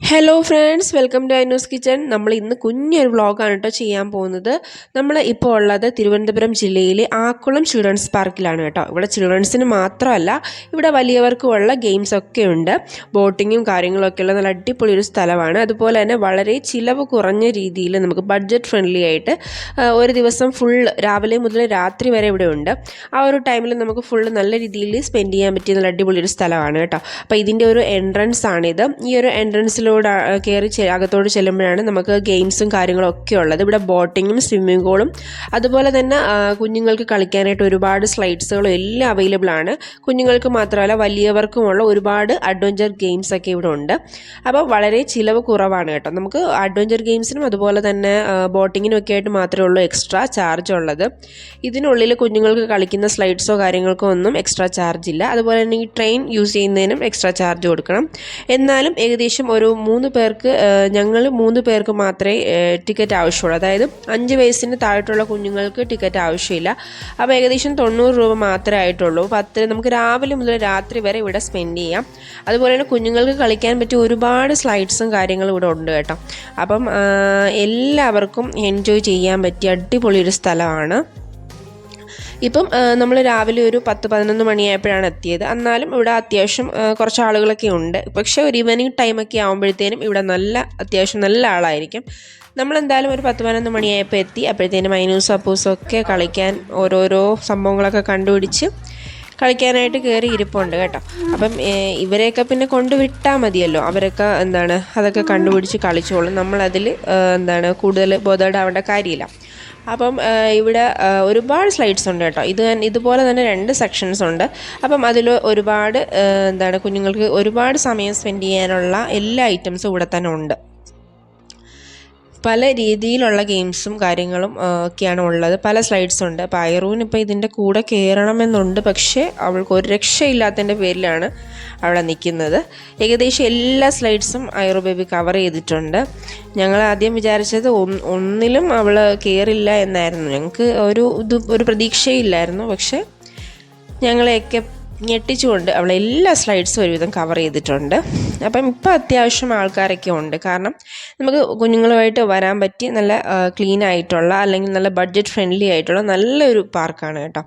Hello friends, welcome to Ainu's kitchen. നമ്മൾ ഇന്ന് കുഞ്ഞൊരു വ്ളോഗാണ് കേട്ടോ ചെയ്യാൻ പോകുന്നത്. നമ്മൾ ഇപ്പോൾ ഉള്ളത് തിരുവനന്തപുരം ജില്ലയിലെ ആക്കുളം ചിൽഡ്രൻസ് പാർക്കിലാണ് കേട്ടോ. ഇവിടെ ചിൽഡ്രൻസിന് മാത്രമല്ല, ഇവിടെ വലിയവർക്കുമുള്ള ഗെയിംസ് ഒക്കെ ഉണ്ട്. ബോട്ടിങ്ങും കാര്യങ്ങളൊക്കെ ഉള്ള നല്ല അടിപൊളി ഒരു സ്ഥലമാണ്. അതുപോലെ തന്നെ വളരെ ചിലവ് കുറഞ്ഞ രീതിയിൽ നമുക്ക് ബഡ്ജറ്റ് ഫ്രണ്ട്ലി ആയിട്ട് ഒരു ദിവസം ഫുൾ രാവിലെ മുതൽ രാത്രി വരെ ഇവിടെ ഉണ്ട്. ആ ഒരു ടൈമിൽ നമുക്ക് ഫുള്ള് നല്ല രീതിയിൽ സ്പെൻഡ് ചെയ്യാൻ പറ്റിയ നല്ല അടിപൊളി ഒരു സ്ഥലമാണ് കേട്ടോ. അപ്പോൾ ഇതിൻ്റെ ഒരു എൻട്രൻസ് ആണിത്. ഈ ഒരു എൻട്രൻസിലൂടെ കയറി അകത്തോട് ചെല്ലുമ്പോഴാണ് നമുക്ക് ഗെയിംസും കാര്യങ്ങളൊക്കെ ഉള്ളത്. ഇവിടെ ബോട്ടിങ്ങും സ്വിമ്മിംഗ് പൂളും അതുപോലെ തന്നെ കുഞ്ഞുങ്ങൾക്ക് കളിക്കാനായിട്ട് ഒരുപാട് സ്ലൈഡ്സുകളും എല്ലാം അവൈലബിൾ ആണ്. കുഞ്ഞുങ്ങൾക്ക് മാത്രമല്ല വലിയവർക്കുമുള്ള ഒരുപാട് അഡ്വഞ്ചർ ഗെയിംസ് ഒക്കെ ഇവിടെ ഉണ്ട്. അപ്പോൾ വളരെ ചിലവ് കുറവാണ് കേട്ടോ. നമുക്ക് അഡ്വഞ്ചർ ഗെയിംസിനും അതുപോലെ തന്നെ ബോട്ടിങ്ങിനും ഒക്കെ ആയിട്ട് മാത്രമേ ഉള്ളൂ എക്സ്ട്രാ ചാർജ് ഉള്ളത്. ഇതിനുള്ളിൽ കുഞ്ഞുങ്ങൾക്ക് കളിക്കുന്ന സ്ലൈഡ്സോ കാര്യങ്ങൾക്കോ ഒന്നും എക്സ്ട്രാ ചാർജ് ഇല്ല. അതുപോലെ തന്നെ ഈ ട്രെയിൻ യൂസ് ചെയ്യുന്നതിനും എക്സ്ട്രാ ചാർജ് കൊടുക്കണം. എന്നാലും ഏകദേശം ഒരു 3 പേർക്ക് ഞങ്ങൾ 3 പേർക്ക് മാത്രമേ ടിക്കറ്റ് ആവശ്യമുള്ളൂ. അതായത് 5 വയസ്സിന് താഴെയുള്ള കുഞ്ഞുങ്ങൾക്ക് ടിക്കറ്റ് ആവശ്യമില്ല. അപ്പോൾ ഏകദേശം 90 രൂപ മാത്രമേ ആയിട്ടുള്ളൂ. നമുക്ക് രാവിലെ മുതൽ രാത്രി വരെ ഇവിടെ സ്പെൻഡ് ചെയ്യാം. അതുപോലെ തന്നെ കുഞ്ഞുങ്ങൾക്ക് കളിക്കാൻ പറ്റിയ ഒരുപാട് സ്ലൈഡ്സും കാര്യങ്ങളും ഇവിടെ ഉണ്ട് കേട്ടോ. അപ്പം എല്ലാവർക്കും എൻജോയ് ചെയ്യാൻ പറ്റിയ അടിപൊളി ഒരു സ്ഥലമാണ്. ഇപ്പം നമ്മൾ രാവിലെ ഒരു 10-11 മണിയായപ്പോഴാണ് എത്തിയത്. എന്നാലും ഇവിടെ അത്യാവശ്യം കുറച്ച് ആളുകളൊക്കെ ഉണ്ട്. പക്ഷേ ഒരു ഈവനിങ് ടൈമൊക്കെ ആകുമ്പോഴത്തേനും ഇവിടെ അത്യാവശ്യം നല്ല ആളായിരിക്കും. നമ്മളെന്തായാലും ഒരു 10-11 മണിയായപ്പോൾ എത്തി. അപ്പോഴത്തേനും ഐനൂസും അപ്പൂസും ഒക്കെ കളിക്കാൻ ഓരോരോ സംഭവങ്ങളൊക്കെ കണ്ടുപിടിച്ച് കളിക്കാനായിട്ട് കയറി ഇരിപ്പുണ്ട് കേട്ടോ. അപ്പം ഇവരെയൊക്കെ പിന്നെ കൊണ്ടുവിട്ടാൽ മതിയല്ലോ. അവരൊക്കെ അതൊക്കെ കണ്ടുപിടിച്ച് കളിച്ചോളും. നമ്മളതിൽ കൂടുതൽ ബോധേഡാവേണ്ട കാര്യമില്ല. അപ്പം ഇവിടെ ഒരുപാട് സ്ലൈഡ്സ് ഉണ്ട് കേട്ടോ. ഇതുപോലെ തന്നെ 2 സെക്ഷൻസ് ഉണ്ട്. അപ്പം അതിൽ ഒരുപാട് കുഞ്ഞുങ്ങൾക്ക് ഒരുപാട് സമയം സ്പെൻഡ് ചെയ്യാനുള്ള എല്ലാ ഐറ്റംസും ഇവിടെ തന്നെ ഉണ്ട്. പല രീതിയിലുള്ള ഗെയിംസും കാര്യങ്ങളും ഒക്കെയാണ് ഉള്ളത്. പല സ്ലൈഡ്സ് ഉണ്ട്. അപ്പോൾ ഐറൂന് ഇപ്പോൾ ഇതിൻ്റെ കൂടെ കയറണമെന്നുണ്ട്. പക്ഷേ അവൾക്ക് ഒരു രക്ഷയില്ലാത്തതിൻ്റെ പേരിലാണ് അവിടെ നിൽക്കുന്നത്. ഏകദേശം എല്ലാ സ്ലൈഡ്സും ഐറു ബേബി കവർ ചെയ്തിട്ടുണ്ട്. ഞങ്ങൾ ആദ്യം വിചാരിച്ചത് ഒന്നിലും അവൾ കയറില്ല എന്നായിരുന്നു. ഞങ്ങൾക്ക് ഒരു പ്രതീക്ഷയില്ലായിരുന്നു. പക്ഷേ ഞങ്ങളെയൊക്കെ ഞെട്ടിച്ചുകൊണ്ട് അവൾ എല്ലാ സ്ലൈഡ്സും ഒരുവിധം കവർ ചെയ്തിട്ടുണ്ട്. അപ്പം ഇപ്പം അത്യാവശ്യം ആൾക്കാരൊക്കെ ഉണ്ട്. കാരണം നമുക്ക് കുഞ്ഞുങ്ങളുമായിട്ട് വരാൻ പറ്റി നല്ല ക്ലീൻ ആയിട്ടുള്ള അല്ലെങ്കിൽ നല്ല ബഡ്ജറ്റ് ഫ്രണ്ട്ലി ആയിട്ടുള്ള നല്ലൊരു പാർക്കാണ് കേട്ടോ.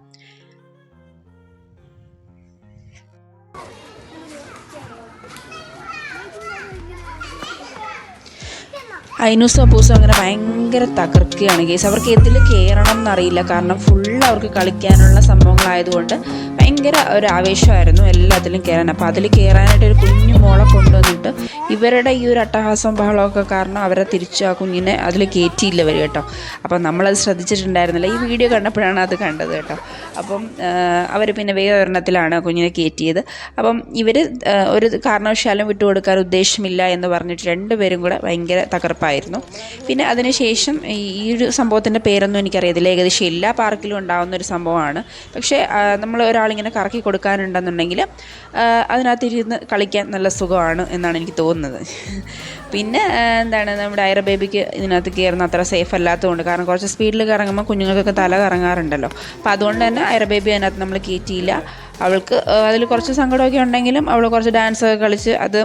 ഐനൂസും അപ്പൂസും അങ്ങനെ ഭയങ്കര തകർക്കുകയാണ് കേസ്. അവർക്ക് ഇതിൽ കയറണം എന്നറിയില്ല. കാരണം ഫുൾ അവർക്ക് കളിക്കാനുള്ള സംഭവങ്ങളായതുകൊണ്ട് ഭയങ്കര ഒരു ആവേശമായിരുന്നു എല്ലാത്തിലും കയറാൻ. അപ്പോൾ അതിൽ കയറാനായിട്ട് ഒരു കുഞ്ഞു മോളെ കൊണ്ടുവന്നിട്ട് ഇവരുടെ ഈ ഒരു അട്ടഹാസം ബഹളമൊക്കെ കാരണം അവരെ തിരിച്ച് ആ കുഞ്ഞിനെ അതിൽ കയറ്റിയില്ല വരും കേട്ടോ. അപ്പം നമ്മളത് ശ്രദ്ധിച്ചിട്ടുണ്ടായിരുന്നില്ല. ഈ വീഡിയോ കണ്ടപ്പോഴാണ് അത് കണ്ടത് കേട്ടോ. അപ്പം അവർ പിന്നെ വേറൊരെണ്ണത്തിലാണ് കുഞ്ഞിനെ കയറ്റിയത്. അപ്പം ഇവർ ഒരു കാരണവശാലും വിട്ടുകൊടുക്കാൻ ഉദ്ദേശമില്ല എന്ന് പറഞ്ഞിട്ട് 2 പേരും കൂടെ ഭയങ്കര തകർപ്പായിരുന്നു. പിന്നെ അതിനുശേഷം ഈ ഒരു സംഭവത്തിൻ്റെ പേരൊന്നും എനിക്കറിയത്തില്ല. ഏകദേശം എല്ലാ പാർക്കിലും ഉണ്ടാകുന്നൊരു സംഭവമാണ്. പക്ഷേ നമ്മൾ ഒരാളിങ്ങനെ കറക്കി കൊടുക്കാനുണ്ടെന്നുണ്ടെങ്കിൽ അതിനകത്തിരുന്ന് കളിക്കാൻ നല്ല സുഖമാണ് എന്നാണ് എനിക്ക് തോന്നുന്നത്. പിന്നെ നമ്മുടെ ഐറ ബേബിക്ക് ഇതിനകത്ത് കയറുന്ന അത്ര സേഫ് അല്ലാത്തതുകൊണ്ട്, കാരണം കുറച്ച് സ്പീഡിൽ കറങ്ങുമ്പോൾ കുഞ്ഞുങ്ങൾക്കൊക്കെ തല കറങ്ങാറുണ്ടല്ലോ. അപ്പോൾ അതുകൊണ്ട് തന്നെ ഐറ ബേബി അതിനകത്ത് നമ്മൾ കയറ്റിയില്ല. അവൾക്ക് അതിൽ കുറച്ച് സങ്കടമൊക്കെ ഉണ്ടെങ്കിലും അവൾ കുറച്ച് ഡാൻസൊക്കെ കളിച്ച് അത്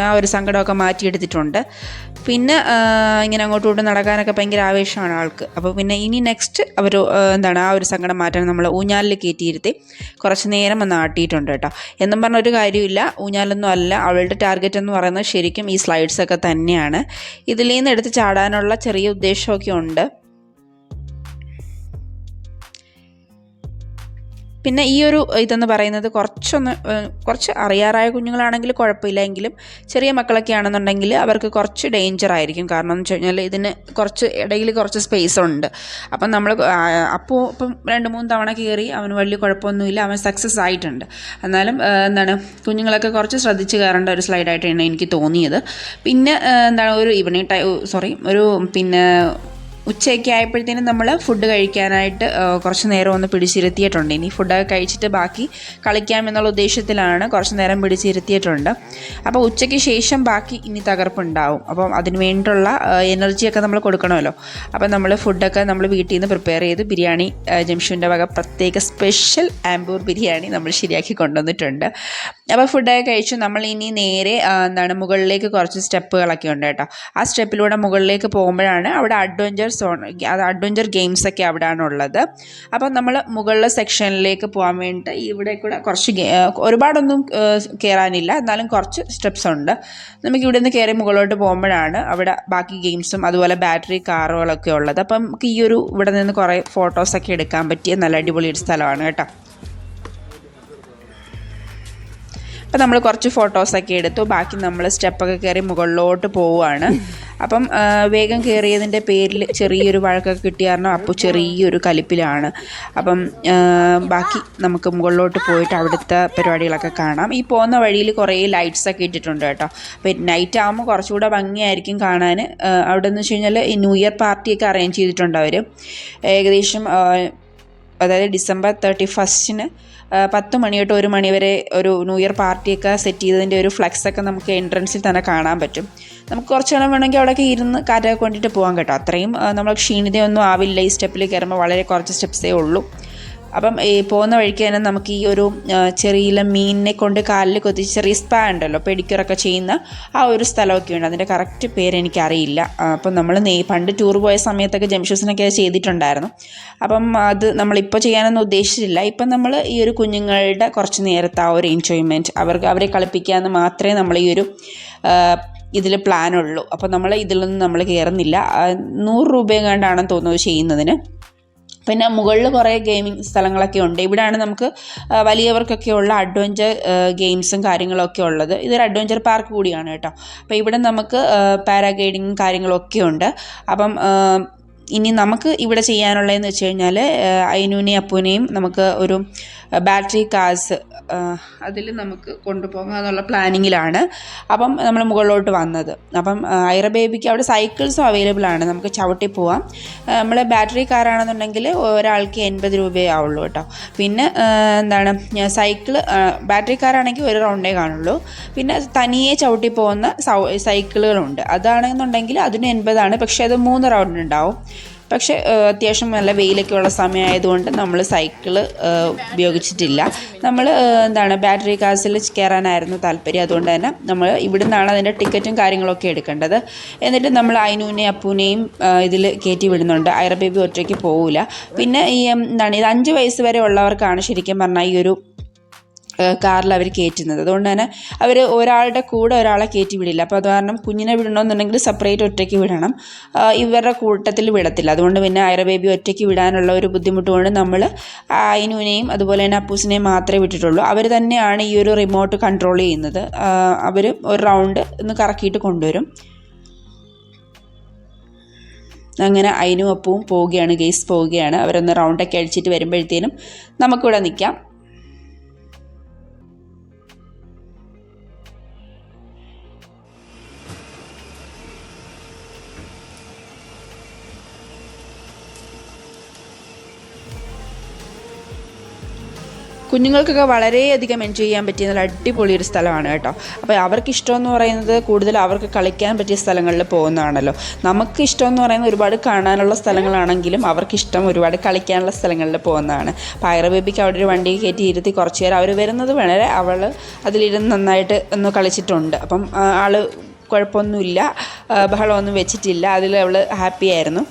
ആ ഒരു സങ്കടമൊക്കെ മാറ്റിയെടുത്തിട്ടുണ്ട്. പിന്നെ ഇങ്ങനെ അങ്ങോട്ടും ഇങ്ങോട്ടും നടക്കാനൊക്കെ ഭയങ്കര ആവേശമാണ് ആൾക്ക്. അപ്പോൾ പിന്നെ ഇനി നെക്സ്റ്റ് അവർ ആ ഒരു സങ്കടം മാറ്റാൻ നമ്മൾ ഊഞ്ഞാലിൽ കയറ്റിയിരുത്തി കുറച്ച് നേരം ഒന്ന് ആട്ടിയിട്ടുണ്ട് കേട്ടോ. എന്നും പറഞ്ഞ ഒരു കാര്യമില്ല, ഊഞ്ഞാലൊന്നും അല്ല. അവളുടെ ടാർഗറ്റ് എന്ന് പറയുന്നത് ശരിക്കും ഈ സ്ലൈഡ്സൊക്കെ തന്നെയാണ്. ഇതിൽ നിന്ന് എടുത്ത് ചാടാനുള്ള ചെറിയ ഉദ്ദേശമൊക്കെ ഉണ്ട്. പിന്നെ ഈ ഒരു ഇതെന്ന് പറയുന്നത് കുറച്ച് അറിയാറായ കുഞ്ഞുങ്ങളാണെങ്കിൽ കുഴപ്പമില്ല. എങ്കിലും ചെറിയ മക്കളൊക്കെ ആണെന്നുണ്ടെങ്കിൽ അവർക്ക് കുറച്ച് ഡേഞ്ചർ ആയിരിക്കും. കാരണം എന്ന് വെച്ച് കഴിഞ്ഞാൽ ഇതിന് ഇടയിൽ കുറച്ച് സ്പേസ് ഉണ്ട്. അപ്പം നമ്മൾ ഇപ്പം 2-3 തവണ കയറി അവന് വലിയ കുഴപ്പമൊന്നുമില്ല. അവൻ സക്സസ് ആയിട്ടുണ്ട്. എന്നാലും കുഞ്ഞുങ്ങളൊക്കെ കുറച്ച് ശ്രദ്ധിച്ച് കയറേണ്ട ഒരു സ്ലൈഡായിട്ടാണ് എനിക്ക് തോന്നിയത്. പിന്നെ ഒരു ഉച്ചയൊക്കെ ആയപ്പോഴത്തേനും നമ്മൾ ഫുഡ് കഴിക്കാനായിട്ട് കുറച്ച് നേരം ഒന്ന് പിടിച്ചിരുത്തിയിട്ടുണ്ട്. ഇനി ഫുഡൊക്കെ കഴിച്ചിട്ട് ബാക്കി കളിക്കാമെന്നുള്ള ഉദ്ദേശത്തിലാണ് കുറച്ച് നേരം പിടിച്ചിരുത്തിയിട്ടുണ്ട്. അപ്പോൾ ഉച്ചയ്ക്ക് ശേഷം ബാക്കി ഇനി തകർപ്പുണ്ടാവും. അപ്പം അതിന് വേണ്ടിയുള്ള എനർജിയൊക്കെ നമ്മൾ കൊടുക്കണമല്ലോ. അപ്പം നമ്മൾ ഫുഡൊക്കെ നമ്മൾ വീട്ടിൽ നിന്ന് പ്രിപ്പയർ ചെയ്ത് ബിരിയാണി ജംഷുവിൻ്റെ വക പ്രത്യേക സ്പെഷ്യൽ ആംബൂർ ബിരിയാണി നമ്മൾ ശരിയാക്കി കൊണ്ടുവന്നിട്ടുണ്ട്. അപ്പോൾ ഫുഡൊക്കെ കഴിച്ചു. നമ്മൾ ഇനി നേരെ മുകളിലേക്ക് കുറച്ച് സ്റ്റെപ്പുകളൊക്കെ ഉണ്ട് കേട്ടോ. ആ സ്റ്റെപ്പിലൂടെ മുകളിലേക്ക് പോകുമ്പോഴാണ് അവിടെ അഡ്വഞ്ചർ ഗെയിംസൊക്കെ അവിടെയാണുള്ളത്. അപ്പം നമ്മൾ മുകളിലെ സെക്ഷനിലേക്ക് പോകാൻ വേണ്ടിയിട്ട് ഇവിടെ കൂടെ കുറച്ച് ഒരുപാടൊന്നും കയറാനില്ല, എന്നാലും കുറച്ച് സ്റ്റെപ്സ് ഉണ്ട്. നമുക്ക് ഇവിടെ നിന്ന് കയറി മുകളിലോട്ട് പോകുമ്പോഴാണ് അവിടെ ബാക്കി ഗെയിംസും അതുപോലെ ബാറ്ററി കാറുകളൊക്കെ ഉള്ളത്. അപ്പം നമുക്ക് ഇവിടെ നിന്ന് കുറേ ഫോട്ടോസൊക്കെ എടുക്കാൻ പറ്റിയ നല്ല അടിപൊളി ഒരു സ്ഥലമാണ് കേട്ടോ. അപ്പം നമ്മൾ കുറച്ച് ഫോട്ടോസൊക്കെ എടുത്തു. ബാക്കി നമ്മൾ സ്റ്റെപ്പൊക്കെ കയറി മുകളിലോട്ട് പോവുകയാണ്. അപ്പം വേഗം കയറിയതിൻ്റെ പേരിൽ ചെറിയൊരു വഴക്കൊക്കെ കിട്ടിയ കാരണം അപ്പോൾ ചെറിയൊരു കലിപ്പിലാണ്. അപ്പം ബാക്കി നമുക്ക് മുകളിലോട്ട് പോയിട്ട് അവിടുത്തെ പരിപാടികളൊക്കെ കാണാം. ഈ പോകുന്ന വഴിയിൽ കുറേ ലൈറ്റ്സൊക്കെ ഇട്ടിട്ടുണ്ട് കേട്ടോ. അപ്പം നൈറ്റ് ആകുമ്പോൾ കുറച്ചുകൂടെ ഭംഗിയായിരിക്കും കാണാൻ. അവിടെ എന്ന് വെച്ച് കഴിഞ്ഞാൽ ഈ ന്യൂ ഇയർ പാർട്ടിയൊക്കെ അറേഞ്ച് ചെയ്തിട്ടുണ്ട് അവർ. ഏകദേശം അതായത് ഡിസംബർ 31 10 മണി തൊട്ട് 1 മണി വരെ ഒരു ന്യൂ ഇയർ പാർട്ടിയൊക്കെ സെറ്റ് ചെയ്തതിൻ്റെ ഒരു ഫ്ലെക്സൊക്കെ നമുക്ക് എൻട്രൻസിൽ തന്നെ കാണാൻ പറ്റും. നമുക്ക് കുറച്ച് നേരം വേണമെങ്കിൽ അവിടെയൊക്കെ ഇരുന്ന് കാറ്റൊക്കെ കൊണ്ടിട്ട് പോകാൻ കേട്ടോ. അത്രയും നമ്മൾ ക്ഷീണിതയൊന്നും ആവില്ല. ഈ സ്റ്റെപ്പിൽ കയറുമ്പോൾ വളരെ കുറച്ച് സ്റ്റെപ്സേ ഉള്ളൂ. അപ്പം ഈ പോകുന്ന വഴിക്ക് തന്നെ നമുക്ക് ഈ ഒരു ചെറിയ മീനിനെ കൊണ്ട് കാലിൽ കൊത്തിച്ച് ചെറിയ സ്പാ ഉണ്ടല്ലോ, പെഡിക്യൂറൊക്കെ ചെയ്യുന്ന ആ ഒരു സ്ഥലമൊക്കെ ഉണ്ട്. അതിൻ്റെ കറക്റ്റ് പേര് എനിക്കറിയില്ല. അപ്പം നമ്മൾ പണ്ട് ടൂർ പോയ സമയത്തൊക്കെ ജംഷൂസിനൊക്കെ ചെയ്തിട്ടുണ്ടായിരുന്നു. അപ്പം അത് നമ്മളിപ്പോൾ ചെയ്യാനൊന്നും ഉദ്ദേശിച്ചിട്ടില്ല. ഇപ്പം നമ്മൾ ഈ ഒരു കുഞ്ഞുങ്ങളുടെ കുറച്ച് നേരത്തെ ആ ഒരു എൻജോയ്മെൻറ്റ് അവരെ കളിപ്പിക്കാമെന്ന് മാത്രമേ നമ്മൾ ഈ ഒരു ഇതിൽ പ്ലാനുള്ളൂ. അപ്പോൾ നമ്മൾ ഇതിലൊന്നും നമ്മൾ കയറുന്നില്ല. 100 രൂപയെങ്ങാണ്ടാണെന്ന് തോന്നുന്നത് ചെയ്യുന്നതിന്. പിന്നെ മുകളിൽ കുറേ ഗെയിമിംഗ് സ്ഥലങ്ങളൊക്കെ ഉണ്ട്. ഇവിടെയാണ് നമുക്ക് വലിയവർക്കൊക്കെയുള്ള അഡ്വഞ്ചർ ഗെയിംസും കാര്യങ്ങളൊക്കെ ഉള്ളത്. ഇതൊരു അഡ്വഞ്ചർ പാർക്ക് കൂടിയാണ് കേട്ടോ. അപ്പോൾ ഇവിടെ നമുക്ക് പാരാഗ്ലൈഡിങ്ങും കാര്യങ്ങളൊക്കെ ഉണ്ട്. അപ്പം ഇനി നമുക്ക് ഇവിടെ ചെയ്യാനുള്ളതെന്ന് വെച്ച് കഴിഞ്ഞാൽ അയിനൂനെയും അപ്പൂനെയും നമുക്ക് ഒരു ബാറ്ററി കാർസ് അതിൽ നമുക്ക് കൊണ്ടുപോകാം എന്നുള്ള പ്ലാനിങ്ങിലാണ്. അപ്പം നമ്മൾ മുകളിലോട്ട് വന്നത്. അപ്പം ഐറ ബേബിക്ക് അവിടെ സൈക്കിൾസും അവൈലബിൾ ആണ്, നമുക്ക് ചവിട്ടി പോവാം. നമ്മൾ ബാറ്ററി കാറാണെന്നുണ്ടെങ്കിൽ ഒരാൾക്ക് 80 രൂപയേ ആവുള്ളൂ കേട്ടോ. പിന്നെ സൈക്കിള് ബാറ്ററി കാറാണെങ്കിൽ ഒരു റൗണ്ടേ കാണുള്ളൂ. പിന്നെ തനിയെ ചവിട്ടി പോകുന്ന സൈക്കിളുകളുണ്ട്. അതാണെന്നുണ്ടെങ്കിൽ അതിന് 80 പക്ഷേ അത് 3 റൗണ്ട് ഉണ്ടാവും. പക്ഷേ അത്യാവശ്യം നല്ല വെയിലൊക്കെ ഉള്ള സമയമായതുകൊണ്ട് നമ്മൾ സൈക്കിള് ഉപയോഗിച്ചിട്ടില്ല. നമ്മൾ ബാറ്ററി കാസിൽ കയറാനായിരുന്നു താല്പര്യം. അതുകൊണ്ട് തന്നെ നമ്മൾ ഇവിടെ നിന്നാണ് അതിൻ്റെ ടിക്കറ്റും കാര്യങ്ങളൊക്കെ എടുക്കേണ്ടത്. എന്നിട്ട് നമ്മൾ അയിനൂനെയും അപ്പൂനെയും ഇതിൽ കയറ്റി വിടുന്നുണ്ട്. ഐറ ബേബി ഒറ്റയ്ക്ക് പോവില്ല. പിന്നെ ഇത് 5 വയസ്സ് വരെ ഉള്ളവർക്കാണ് ശരിക്കും പറഞ്ഞാൽ ഈ ഒരു കാറിൽ അവർ കയറ്റുന്നത്. അതുകൊണ്ട് തന്നെ അവർ ഒരാളുടെ കൂടെ ഒരാളെ കയറ്റി വിടില്ല. അപ്പോൾ അത് കാരണം കുഞ്ഞിനെ വിടണമെന്നുണ്ടെങ്കിൽ സെപ്പറേറ്റ് ഒറ്റയ്ക്ക് വിടണം. ഇവരുടെ കൂട്ടത്തിൽ വിടത്തില്ല. അതുകൊണ്ട് പിന്നെ ഐറ ബേബി ഒറ്റയ്ക്ക് വിടാനുള്ള ഒരു ബുദ്ധിമുട്ട് കൊണ്ട് നമ്മൾ അയിനൂനെയും അതുപോലെ തന്നെ അപ്പൂസിനെയും മാത്രമേ വിട്ടിട്ടുള്ളൂ. അവർ തന്നെയാണ് ഈ ഒരു റിമോട്ട് കൺട്രോൾ ചെയ്യുന്നത്. അവർ ഒരു റൗണ്ട് ഒന്ന് കറക്കിയിട്ട് കൊണ്ടുവരും. അങ്ങനെ അയിനും അപ്പവും പോവുകയാണ്. അവരൊന്ന് റൗണ്ടൊക്കെ അടിച്ചിട്ട് വരുമ്പോഴത്തേനും നമുക്കിവിടെ നിൽക്കാം. കുഞ്ഞുങ്ങൾക്കൊക്കെ വളരെയധികം എൻജോയ് ചെയ്യാൻ പറ്റിയ നല്ല അടിപൊളി ഒരു സ്ഥലമാണ് കേട്ടോ. അപ്പോൾ അവർക്ക് ഇഷ്ടമെന്ന് പറയുന്നത് കൂടുതൽ അവർക്ക് കളിക്കാൻ പറ്റിയ സ്ഥലങ്ങളിൽ പോകുന്നതാണല്ലോ. നമുക്ക് ഇഷ്ടമെന്ന് പറയുന്നത് ഒരുപാട് കാണാനുള്ള സ്ഥലങ്ങളാണെങ്കിലും അവർക്കിഷ്ടം ഒരുപാട് കളിക്കാനുള്ള സ്ഥലങ്ങളിൽ പോകുന്നതാണ്. അപ്പോൾ ഐറ ബേബിക്ക് അവിടെ ഒരു വണ്ടി കയറ്റി ഇരുത്തി കുറച്ച് നേരം അവർ വരുന്നത് വളരെ അവൾ അതിലിരുന്ന് നന്നായിട്ട് ഒന്ന് കളിച്ചിട്ടുണ്ട്. അപ്പം ആൾ കുഴപ്പമൊന്നുമില്ല, ബഹളമൊന്നും വെച്ചിട്ടില്ല. അതിൽ അവൾ ഹാപ്പി ആയിരുന്നു.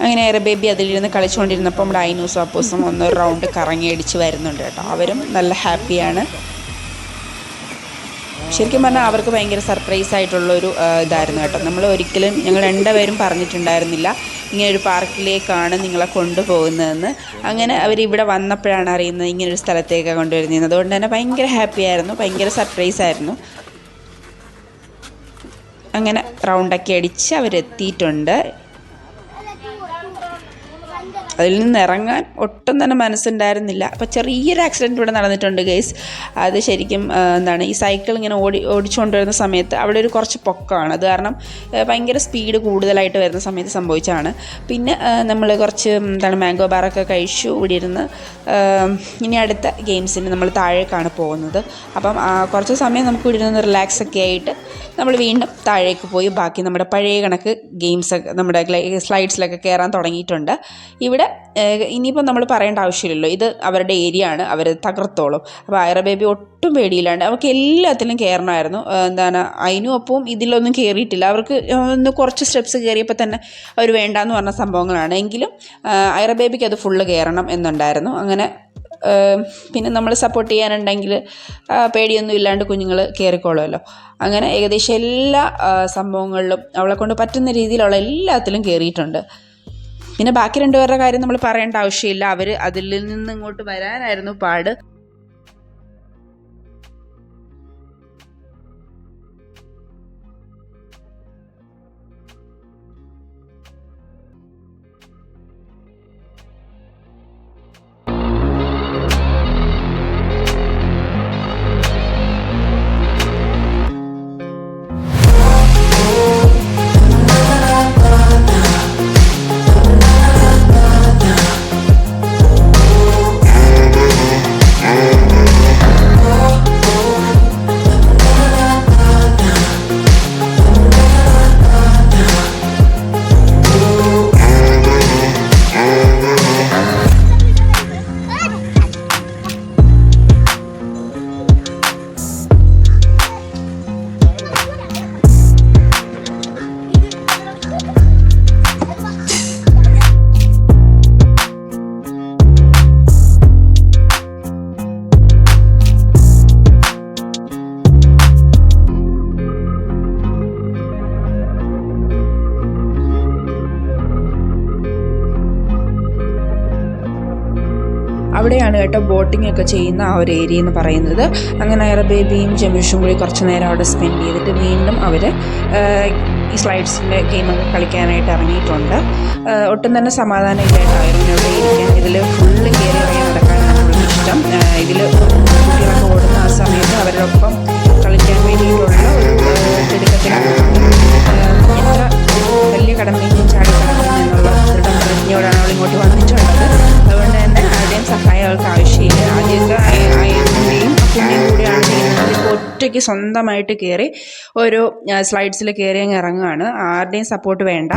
അങ്ങനെ ഐറ ബേബി അതിലിരുന്ന് കളിച്ചുകൊണ്ടിരുന്നപ്പോൾ നമ്മുടെ അയിനൂസും അപ്പൂസും ഒന്ന് റൗണ്ട് കറങ്ങി അടിച്ച് വരുന്നുണ്ട് കേട്ടോ. അവരും നല്ല ഹാപ്പിയാണ്. ശരിക്കും പറഞ്ഞാൽ അവർക്ക് ഭയങ്കര സർപ്രൈസ് ആയിട്ടുള്ളൊരു ഇതായിരുന്നു കേട്ടോ. ഞങ്ങൾ 2 പേരും പറഞ്ഞിട്ടുണ്ടായിരുന്നില്ല ഇങ്ങനൊരു പാർക്കിലേക്കാണ് നിങ്ങളെ കൊണ്ടുപോകുന്നതെന്ന്. അങ്ങനെ അവരിവിടെ വന്നപ്പോഴാണ് അറിയുന്നത് ഇങ്ങനൊരു സ്ഥലത്തേക്കാണ് കൊണ്ടുവരുന്നത്. അതുകൊണ്ട് തന്നെ ഭയങ്കര ഹാപ്പിയായിരുന്നു, ഭയങ്കര സർപ്രൈസായിരുന്നു. അങ്ങനെ റൗണ്ടൊക്കെ അടിച്ച് അവരെത്തിയിട്ടുണ്ട്. അതിൽ നിന്ന് ഇറങ്ങാൻ ഒട്ടും തന്നെ മനസ്സുണ്ടായിരുന്നില്ല. അപ്പോൾ ചെറിയൊരു ആക്സിഡൻറ്റ് ഇവിടെ നടന്നിട്ടുണ്ട് ഗൈസ്. അത് ശരിക്കും ഈ സൈക്കിൾ ഇങ്ങനെ ഓടിച്ചുകൊണ്ടുവരുന്ന സമയത്ത് അവിടെ ഒരു കുറച്ച് പൊക്കമാണ്. അത് കാരണം ഭയങ്കര സ്പീഡ് കൂടുതലായിട്ട് വരുന്ന സമയത്ത് സംഭവിച്ചതാണ്. പിന്നെ നമ്മൾ കുറച്ച് മാംഗോ ബാറൊക്കെ കഴിച്ചു ഇവിടെ ഇരുന്ന്. ഇനി അടുത്ത ഗെയിംസിന് നമ്മൾ താഴേക്കാണ് പോകുന്നത്. അപ്പം കുറച്ച് സമയം നമുക്ക് ഇവിടെ ഇരുന്ന് റിലാക്സ് ഒക്കെ ആയിട്ട് നമ്മൾ വീണ്ടും താഴേക്ക് പോയി ബാക്കി നമ്മുടെ പഴയ കണക്ക് ഗെയിംസൊക്കെ നമ്മുടെ സ്ലൈഡ്സിലൊക്കെ കയറാൻ തുടങ്ങിയിട്ടുണ്ട്. ഇവിടെ ഇനിയിപ്പോൾ നമ്മൾ പറയേണ്ട ആവശ്യമില്ലല്ലോ, ഇത് അവരുടെ ഏരിയ ആണ്, അവർ തകർത്തോളും. അപ്പോൾ ഐറ ബേബി ഒട്ടും പേടിയില്ലാണ്ട് അവർക്ക് എല്ലാത്തിലും കയറണമായിരുന്നു. അതിനും ഒപ്പവും ഇതിലൊന്നും കയറിയിട്ടില്ല. അവർക്ക് ഒന്ന് കുറച്ച് സ്റ്റെപ്സ് കയറിയപ്പോൾ തന്നെ അവർ വേണ്ടാന്ന് പറഞ്ഞ സംഭവങ്ങളാണ്. എങ്കിലും ഐറ ബേബിക്ക് അത് ഫുള്ള് കയറണം എന്നുണ്ടായിരുന്നു. അങ്ങനെ പിന്നെ നമ്മൾ സപ്പോർട്ട് ചെയ്യാനുണ്ടെങ്കിൽ പേടിയൊന്നും ഇല്ലാണ്ട് കുഞ്ഞുങ്ങൾ കയറിക്കോളുമല്ലോ. അങ്ങനെ ഏകദേശം എല്ലാ സംഭവങ്ങളിലും അവളെ കൊണ്ട് പറ്റുന്ന രീതിയിലുള്ള എല്ലാത്തിലും കയറിയിട്ടുണ്ട്. പിന്നെ ബാക്കി 2 പേരുടെ കാര്യം നമ്മൾ പറയേണ്ട ആവശ്യമില്ല. അവർ അതിൽ നിന്ന് ഇങ്ങോട്ട് വരാനായിരുന്നു പാട്. അവിടെയാണ് കേട്ടോ ബോട്ടിംഗ് ഒക്കെ ചെയ്യുന്ന ആ ഒരു ഏരിയ എന്ന് പറയുന്നത്. അങ്ങനെ ഐറ ബേബിയും ജമീഷും കൂടി കുറച്ച് നേരം അവിടെ സ്പെൻഡ് ചെയ്തിട്ട് വീണ്ടും അവർ ഈ സ്ലൈഡ്സിൻ്റെ ഗെയിമൊക്കെ കളിക്കാനായിട്ട് ഇറങ്ങിയിട്ടുണ്ട്. ഒട്ടും തന്നെ സമാധാനം ഇല്ലായിട്ടായിരുന്നു ഇവിടെ ഇരിക്കാൻ. ഇതിൽ ഫുള്ള് കയറി ഇറങ്ങി നടക്കാനാണ് അവർക്ക് ഇഷ്ടം. ഇതിൽ കുട്ടികളൊക്കെ ഓടുന്ന ആ സമയത്ത് അവരോടൊപ്പം കളിക്കാൻ വേണ്ടിയിട്ടുള്ള ഒരു തിടുക്കത്തിലാണ്. എത്ര വലിയ കടമയും ചാടിക്കടമയും എന്നുള്ള ദൃഢപ്രതിജ്ഞയോടാണ് അവൾ ഇങ്ങോട്ട് വന്നിട്ടുള്ളത്. അതുകൊണ്ട് തന്നെ ആരുടെയും സഹായം അവൾക്ക് ആവശ്യമില്ല. ആദ്യമൊക്കെ അയന്റെയും കുഞ്ഞിയും കൂടിയാണ് ചെയ്യുന്നത്. ഇപ്പോൾ ഒറ്റയ്ക്ക് സ്വന്തമായിട്ട് കയറി ഓരോ സ്ലൈഡ്സിൽ കയറി അങ്ങ് ഇറങ്ങുകയാണ്. ആരുടെയും സപ്പോർട്ട് വേണ്ട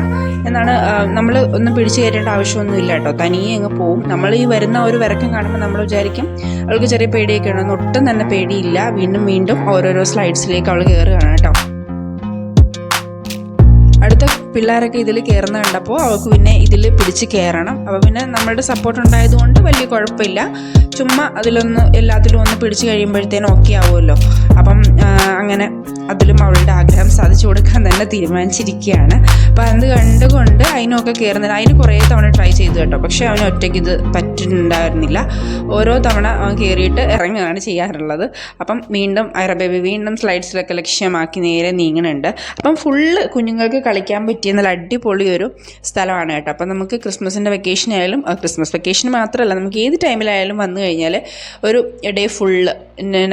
എന്നാണ്. നമ്മൾ ഒന്നും പിടിച്ചു കയറ്റേണ്ട ആവശ്യമൊന്നുമില്ല കേട്ടോ, തനിയെ അങ്ങ് പോവും. നമ്മൾ ഈ വരുന്ന ഒരു വിറക്കം കാണുമ്പോൾ നമ്മൾ വിചാരിക്കും അവൾക്ക് ചെറിയ പേടിയൊക്കെ ഉണ്ടെന്ന്. ഒട്ടും തന്നെ പേടിയില്ല. വീണ്ടും വീണ്ടും ഓരോരോ സ്ലൈഡ്സിലേക്ക് അവൾ കയറുകയാണ് കേട്ടോ. അടുത്ത പിള്ളേരൊക്കെ ഇതിൽ കയറുന്ന കണ്ടപ്പോൾ അവൾക്ക് പിന്നെ ഇതിൽ പിടിച്ച് കയറണം. അപ്പോൾ പിന്നെ നമ്മളുടെ സപ്പോർട്ട് ഉണ്ടായതുകൊണ്ട് വലിയ കുഴപ്പമില്ല. ചുമ്മാ എല്ലാത്തിലും ഒന്ന് പിടിച്ച് കഴിയുമ്പോഴത്തേനും ഓക്കെ ആവുമല്ലോ. അപ്പം അങ്ങനെ അതിലും അവളുടെ ആഗ്രഹം സാധിച്ചു കൊടുക്കാൻ തന്നെ തീരുമാനിച്ചിരിക്കുകയാണ്. അപ്പോൾ അത് കണ്ടുകൊണ്ട് അതിനൊക്കെ കയറുന്നില്ല. അതിന് കുറേ തവണ ട്രൈ ചെയ്തു കേട്ടോ, പക്ഷേ അവന് ഒറ്റയ്ക്ക് ഇത് പറ്റുന്നുണ്ടായിരുന്നില്ല. ഓരോ തവണ അവൻ കയറിയിട്ട് ഇറങ്ങുകയാണ് ചെയ്യാറുള്ളത്. അപ്പം വീണ്ടും ഐറ ബേബി വീണ്ടും സ്ലൈഡ്സിലൊക്കെ ലക്ഷ്യമാക്കി നേരെ നീങ്ങുന്നുണ്ട്. അപ്പം ഫുള്ള് കുഞ്ഞുങ്ങൾക്ക് കളിക്കാൻ പറ്റിയ നല്ല അടിപൊളി ഒരു സ്ഥലമാണ് കേട്ടോ. അപ്പം നമുക്ക് ക്രിസ്മസിൻ്റെ വെക്കേഷൻ ആയാലും, ക്രിസ്മസ് വെക്കേഷൻ മാത്രമല്ല, നമുക്ക് ഏത് ടൈമിലായാലും വന്നു കഴിഞ്ഞാൽ ഒരു ഡേ ഫുള്ള്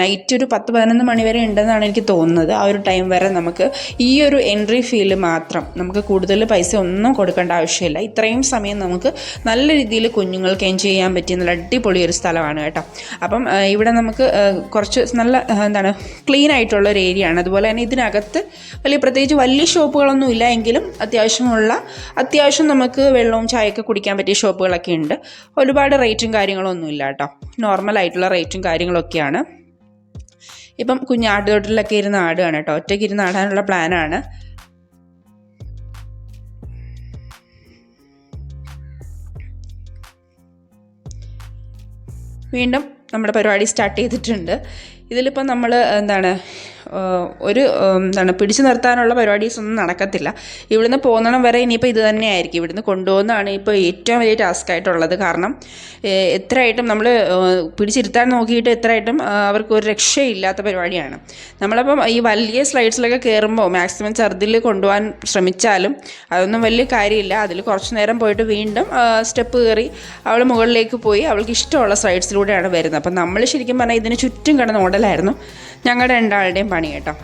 നൈറ്റ് ഒരു 10-11 മണി വരെ ഉണ്ടെന്നാണ് എനിക്ക് തോന്നുന്നത്. ആ ഒരു ടൈം വരെ നമുക്ക് ഈ ഒരു എൻട്രി ഫീല് മാത്രം, നമുക്ക് കൂടുതൽ പൈസ ഒന്നും കൊടുക്കേണ്ട ആവശ്യമില്ല. ഇത്രയും സമയം നമുക്ക് നല്ല രീതിയിൽ കുഞ്ഞുങ്ങൾക്ക് എൻജോയ് ചെയ്യാൻ പറ്റിയ നല്ല അടിപൊളി ഒരു സ്ഥലമാണ് കേട്ടോ. അപ്പം ഇവിടെ നമുക്ക് കുറച്ച് നല്ല ക്ലീൻ ആയിട്ടുള്ള ഒരു ഏരിയ ആണ്. അതുപോലെ തന്നെ ഇതിനകത്ത് പ്രത്യേകിച്ച് വലിയ ഷോപ്പുകളൊന്നും ഇല്ല എങ്കിലും അത്യാവശ്യം നമുക്ക് വെള്ളവും ചായയൊക്കെ കുടിക്കാൻ പറ്റിയ ഷോപ്പുകളൊക്കെ ഉണ്ട്. ഒരുപാട് റേറ്റും കാര്യങ്ങളൊന്നും ഇല്ല കേട്ടോ, നോർമലായിട്ടുള്ള റേറ്റും കാര്യങ്ങളൊക്കെയാണ്. ഇപ്പം കുഞ്ഞാട്ടുതൊട്ടിലൊക്കെ ഇരുന്ന് ആടുകയാണ് കേട്ടോ. ഒറ്റയ്ക്ക് ഇരുന്ന് ആടാനുള്ള പ്ലാനാണ്. വീണ്ടും നമ്മുടെ പരിപാടി സ്റ്റാർട്ട് ചെയ്തിട്ടുണ്ട്. ഇതിലിപ്പോൾ നമ്മൾ ഒരു എന്താണ് പിടിച്ചു നിർത്താനുള്ള പരിപാടീസ് ഒന്നും നടക്കത്തില്ല. ഇവിടുന്ന് പോകുന്നിടം വരെ ഇനിയിപ്പോൾ ഇത് തന്നെയായിരിക്കും. ഇവിടുന്ന് കൊണ്ടുപോകുന്നതാണ് ഇപ്പോൾ ഏറ്റവും വലിയ ടാസ്ക് ആയിട്ടുള്ളത്. കാരണം എത്രയായിട്ടും നമ്മൾ പിടിച്ചിരുത്താൻ നോക്കിയിട്ട് എത്രയായിട്ടും അവർക്ക് ഒരു രക്ഷയില്ലാത്ത പരിപാടിയാണ്. നമ്മളപ്പം ഈ വലിയ സ്ലൈഡ്സിലൊക്കെ കയറുമ്പോൾ മാക്സിമം ചെറുതിൽ കൊണ്ടുപോകാൻ ശ്രമിച്ചാലും അതൊന്നും വലിയ കാര്യമില്ല. അതിൽ കുറച്ച് നേരം പോയിട്ട് വീണ്ടും സ്റ്റെപ്പ് കയറി അവൾ മുകളിലേക്ക് പോയി അവൾക്ക് ഇഷ്ടമുള്ള സ്ലൈഡ്സിലൂടെയാണ് വരുന്നത്. അപ്പം നമ്മൾ ശരിക്കും പറഞ്ഞാൽ ഇതിന് ചുറ്റും കിടന്ന് ഓടലായിരുന്നു ഞങ്ങളുടെ രണ്ടാളുടെയും പണി കേട്ടോ.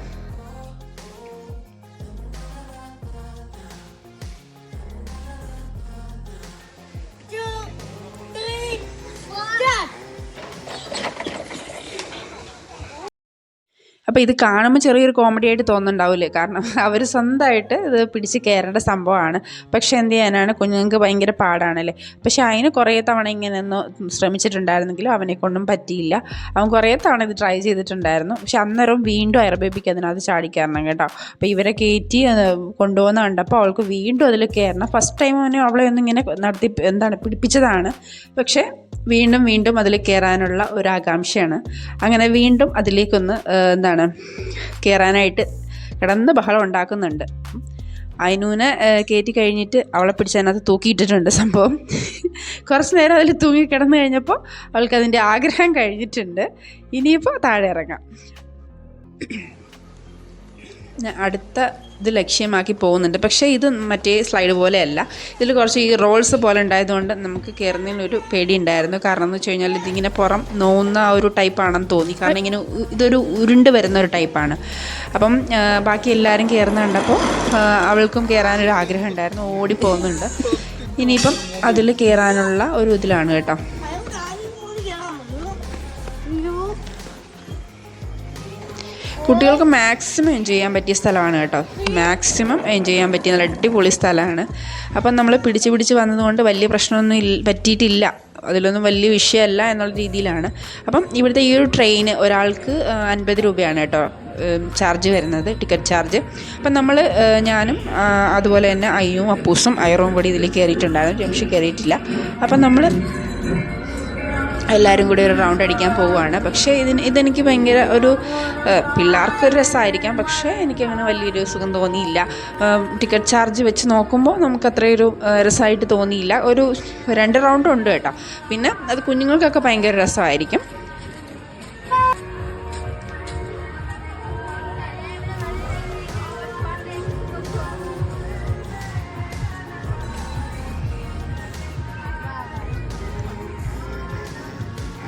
അപ്പോൾ ഇത് കാണുമ്പോൾ ചെറിയൊരു കോമഡി ആയിട്ട് തോന്നുന്നുണ്ടാവില്ലേ, കാരണം അവർ സ്വന്തമായിട്ട് ഇത് പിടിച്ച് കയറേണ്ട സംഭവമാണ്. പക്ഷേ എന്ത് ചെയ്യാനാണ്, കുഞ്ഞുങ്ങൾക്ക് ഭയങ്കര പാടാണല്ലേ. പക്ഷേ അതിന് കുറേ തവണ ഇങ്ങനെ ഒന്ന് ശ്രമിച്ചിട്ടുണ്ടായിരുന്നെങ്കിലും അവനെ കൊണ്ടും പറ്റിയില്ല. അവൻ കുറേ തവണ ഇത് ട്രൈ ചെയ്തിട്ടുണ്ടായിരുന്നു. പക്ഷെ അന്നേരം വീണ്ടും എയർ ബേബിക്ക് അതിനകത്ത് ചാടിക്കയറണം കേട്ടോ. അപ്പോൾ ഇവരെ കയറ്റി കൊണ്ടുപോകുന്ന കണ്ടപ്പോൾ അവൾക്ക് വീണ്ടും അതിൽ കയറണം. ഫസ്റ്റ് ടൈം അവനെ അവളെ ഒന്നും ഇങ്ങനെ പിടിപ്പിച്ചതാണ്. പക്ഷേ വീണ്ടും അതിൽ കയറാനുള്ള ഒരു ആകാംക്ഷയാണ്. അങ്ങനെ വീണ്ടും അതിലേക്കൊന്ന് കയറാനായിട്ട് കിടന്ന് ബഹളം ഉണ്ടാക്കുന്നുണ്ട്. അയിനൂനെ കയറ്റി കഴിഞ്ഞിട്ട് അവളെ പിടിച്ച് അതിനകത്ത് തൂക്കിയിട്ടിട്ടുണ്ട് സംഭവം. കുറച്ച് നേരം അതിൽ തൂങ്ങി കിടന്നു കഴിഞ്ഞപ്പോൾ അവൾക്കതിൻ്റെ ആഗ്രഹം കഴിഞ്ഞിട്ടുണ്ട്. ഇനിയിപ്പോൾ താഴെ ഇറങ്ങാം. അടുത്ത ഇത് ലക്ഷ്യമാക്കി പോകുന്നുണ്ട്. പക്ഷേ ഇത് മറ്റേ സ്ലൈഡ് പോലെയല്ല. ഇതിൽ കുറച്ച് ഈ റോൾസ് പോലെ ഉണ്ടായതുകൊണ്ട് നമുക്ക് കയറുന്നതിനൊരു പേടി ഉണ്ടായിരുന്നു. കാരണം എന്ന് വെച്ച് കഴിഞ്ഞാൽ ഇതിങ്ങനെ പുറം നോവുന്ന ആ ഒരു ടൈപ്പാണെന്ന് തോന്നി. കാരണം ഇങ്ങനെ ഇതൊരു ഉരുണ്ട് വരുന്ന ഒരു ടൈപ്പാണ്. അപ്പം ബാക്കി എല്ലാവരും കയറുന്ന കണ്ടപ്പോൾ അവൾക്കും കയറാനൊരു ആഗ്രഹം ഉണ്ടായിരുന്നു. ഓടിപ്പോകുന്നുണ്ട്. ഇനിയിപ്പം അതിൽ കയറാനുള്ള ഒരു ഇതിലാണ് കേട്ടോ. കുട്ടികൾക്ക് മാക്സിമം എൻജോയ് ചെയ്യാൻ പറ്റിയ സ്ഥലമാണ് കേട്ടോ. മാക്സിമം എൻജോയ് ചെയ്യാൻ പറ്റിയ നല്ല അടിപൊളി സ്ഥലമാണ്. അപ്പം നമ്മൾ പിടിച്ച് വന്നതുകൊണ്ട് വലിയ പ്രശ്നമൊന്നും പറ്റിയിട്ടില്ല. അതിലൊന്നും വലിയ വിഷയമല്ല എന്നുള്ള രീതിയിലാണ്. അപ്പം ഇവിടുത്തെ ഈ ഒരു ട്രെയിന് ഒരാൾക്ക് 50 രൂപയാണ് കേട്ടോ ചാർജ് വരുന്നത്, ടിക്കറ്റ് ചാർജ്. അപ്പം നമ്മൾ ഞാനും അതുപോലെ തന്നെ അയ്യും അപ്പൂസും ഐറവും കൂടി ഇതിൽ കയറിയിട്ടുണ്ടായിരുന്നു. ജംഷി കയറിയിട്ടില്ല. അപ്പം നമ്മൾ എല്ലാവരും കൂടി ഒരു റൗണ്ട് അടിക്കാൻ പോവുകയാണ്. പക്ഷേ ഇതെനിക്ക് ഭയങ്കര ഒരു പിള്ളേർക്കൊരു രസമായിരിക്കാം. പക്ഷേ എനിക്കങ്ങനെ വലിയൊരു സുഖം തോന്നിയില്ല. ടിക്കറ്റ് ചാർജ് വെച്ച് നോക്കുമ്പോൾ നമുക്ക് അത്രയൊരു രസമായിട്ട് തോന്നിയില്ല. ഒരു 2 റൗണ്ട് ഉണ്ട് കേട്ടോ. പിന്നെ അത് കുഞ്ഞുങ്ങൾക്കൊക്കെ ഭയങ്കര രസമായിരിക്കും.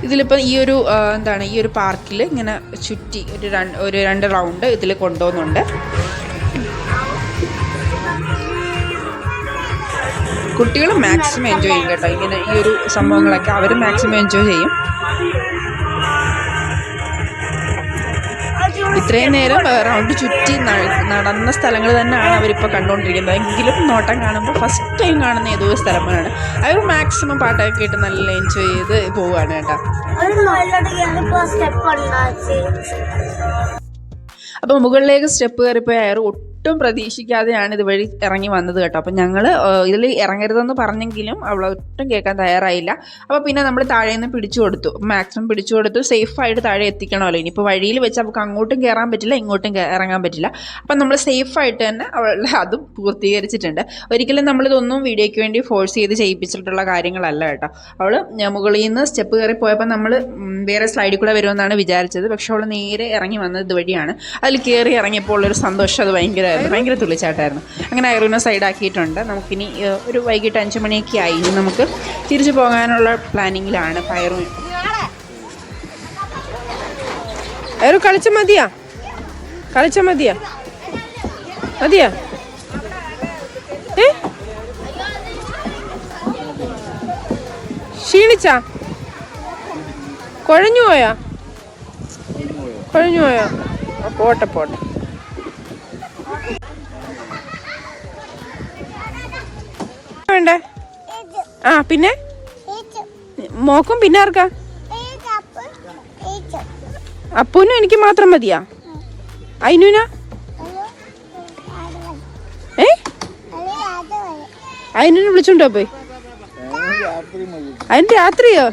ഇതിലിപ്പോൾ ഈ ഒരു പാർക്കിൽ ഇങ്ങനെ ചുറ്റി ഒരു 2 റൗണ്ട് ഇതിൽ കൊണ്ടുപോകുന്നുണ്ട്. കുട്ടികൾ മാക്സിമം എൻജോയ് ചെയ്യും കേട്ടോ. ഇങ്ങനെ ഈ ഒരു സംഭവങ്ങളൊക്കെ അവർ മാക്സിമം എൻജോയ് ചെയ്യും. ഇത്രയും നേരം റൗണ്ട് ചുറ്റി നടന്ന സ്ഥലങ്ങൾ തന്നെയാണ് അവരിപ്പോൾ കണ്ടുകൊണ്ടിരിക്കുന്നത്. എങ്കിലും നോട്ടം കാണുമ്പോൾ ഫസ്റ്റ് ടൈം കാണുന്ന ഏതോ സ്ഥലമാണ്. അവർ മാക്സിമം പാട്ടൊക്കെ കേട്ട് നല്ല എൻജോയ് ചെയ്ത് പോവുകയാണ് കേട്ടോ. അപ്പോൾ മുകളിലേക്ക് സ്റ്റെപ്പ് കയറിപ്പോയി അയർ ഒട്ടും പ്രതീക്ഷിക്കാതെയാണ് ഇതുവഴി ഇറങ്ങി വന്നത് കേട്ടോ. അപ്പം ഞങ്ങൾ ഇതിൽ ഇറങ്ങരുതെന്ന് പറഞ്ഞെങ്കിലും അവൾ ഒട്ടും കേൾക്കാൻ തയ്യാറായില്ല. അപ്പോൾ പിന്നെ നമ്മൾ താഴേന്ന് പിടിച്ചു കൊടുത്തു, മാക്സിമം പിടിച്ചു കൊടുത്തു. സേഫായിട്ട് താഴെ എത്തിക്കണമല്ലോ. ഇനിയിപ്പോൾ വഴിയിൽ വെച്ച് നമുക്ക് അങ്ങോട്ടും കയറാൻ പറ്റില്ല, ഇങ്ങോട്ടും ഇറങ്ങാൻ പറ്റില്ല. അപ്പം നമ്മൾ സേഫായിട്ട് തന്നെ അവൾ അതും പൂർത്തീകരിച്ചിട്ടുണ്ട്. ഒരിക്കലും നമ്മളിതൊന്നും വീഡിയോയ്ക്ക് വേണ്ടി ഫോഴ്സ് ചെയ്ത് ചെയ്യിപ്പിച്ചിട്ടുള്ള കാര്യങ്ങളല്ല കേട്ടോ. അവൾ മുകളിൽ നിന്ന് സ്റ്റെപ്പ് കയറി പോയപ്പോൾ നമ്മൾ വേറെ സ്ലൈഡിൽ കൂടെ വരുമെന്നാണ് വിചാരിച്ചത്. പക്ഷെ അവൾ നേരെ ഇറങ്ങി വന്നത് ഇതുവഴിയാണ്. അതിൽ കയറി ഇറങ്ങിയപ്പോൾ ഉള്ളൊരു സന്തോഷം അത് ഭയങ്കര തുള്ളിച്ചാട്ടായിരുന്നു. അങ്ങനെ ഐറൂനെ സൈഡാക്കിയിട്ടുണ്ട്. നമുക്കിനി ഒരു വൈകിട്ട് 5 മണിയൊക്കെ ആയി. ഇനി നമുക്ക് തിരിച്ചു പോകാനുള്ള പ്ലാനിങ്ങിലാണ്. ഐറു കളിച്ച മതിയാ ക്ഷീണിച്ചാ? കുഴഞ്ഞു പോയാ? പോട്ടെ വേണ്ടേ? ആ പിന്നെ മോക്കും പിന്നെ ആർക്കാ? അപ്പൂനും എനിക്ക് മാത്രം മതിയാ? അയിനൂന? അയിനൂനെ വിളിച്ചോണ്ടോ പോയി? അതിന് രാത്രിയോ?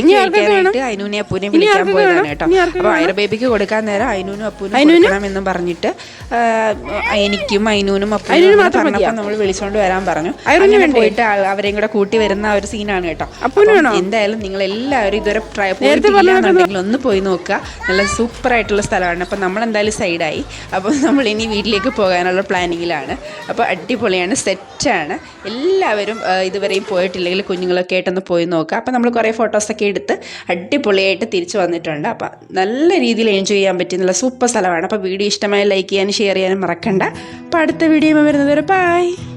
കേക്ക് കഴിക്കാനായിട്ട് അയിനൂനെ അപ്പൂനെയും വിളിക്കാൻ പോയതാണ് കേട്ടോ. അപ്പോൾ ഐറ ബേബിക്ക് കൊടുക്കാൻ നേരം അയിനൂനും അപ്പൂനും കൊടുക്കണമെന്ന് പറഞ്ഞിട്ട് എനിക്കും അയിനൂനും അപ്പൂനും പറഞ്ഞപ്പോൾ നമ്മൾ വിളിച്ചുകൊണ്ട് വരാൻ പറഞ്ഞു. അങ്ങനെ പോയിട്ട് അവരെയും കൂടെ കൂട്ടി വരുന്ന ഒരു സീനാണ് കേട്ടോ. എന്തായാലും നിങ്ങൾ എല്ലാവരും ഇതുവരെ പോയിട്ടില്ലാന്നുണ്ടെങ്കിൽ ഒന്ന് പോയി നോക്കുക. നല്ല സൂപ്പർ ആയിട്ടുള്ള സ്ഥലമാണ്. അപ്പോൾ നമ്മൾ എന്തായാലും സൈഡായി. അപ്പോൾ നമ്മൾ ഇനി വീട്ടിലേക്ക് പോകാനുള്ള പ്ലാനിങ്ങിലാണ്. അപ്പോൾ അടിപൊളിയാണ്, സെറ്റാണ്. എല്ലാവരും ഇതുവരെയും പോയിട്ടില്ലെങ്കിൽ കുഞ്ഞുങ്ങളൊക്കെ ആയിട്ടൊന്ന് പോയി നോക്കുക. അപ്പോൾ നമ്മൾ കുറേ ഫോട്ടോസൊക്കെ എടുത്ത് അടിപൊളിയായിട്ട് തിരിച്ചു വന്നിട്ടുണ്ട്. അപ്പോൾ നല്ല രീതിയിൽ എൻജോയ് ചെയ്യാൻ പറ്റിയ നല്ല സൂപ്പർ സ്ഥലമാണ്. അപ്പോൾ വീഡിയോ ഇഷ്ടമായി ലൈക്ക് ചെയ്യാനും ഷെയർ ചെയ്യാനും മറക്കണ്ട. അപ്പോൾ അടുത്ത വീഡിയോ വരുന്നത് വരെ ബൈ.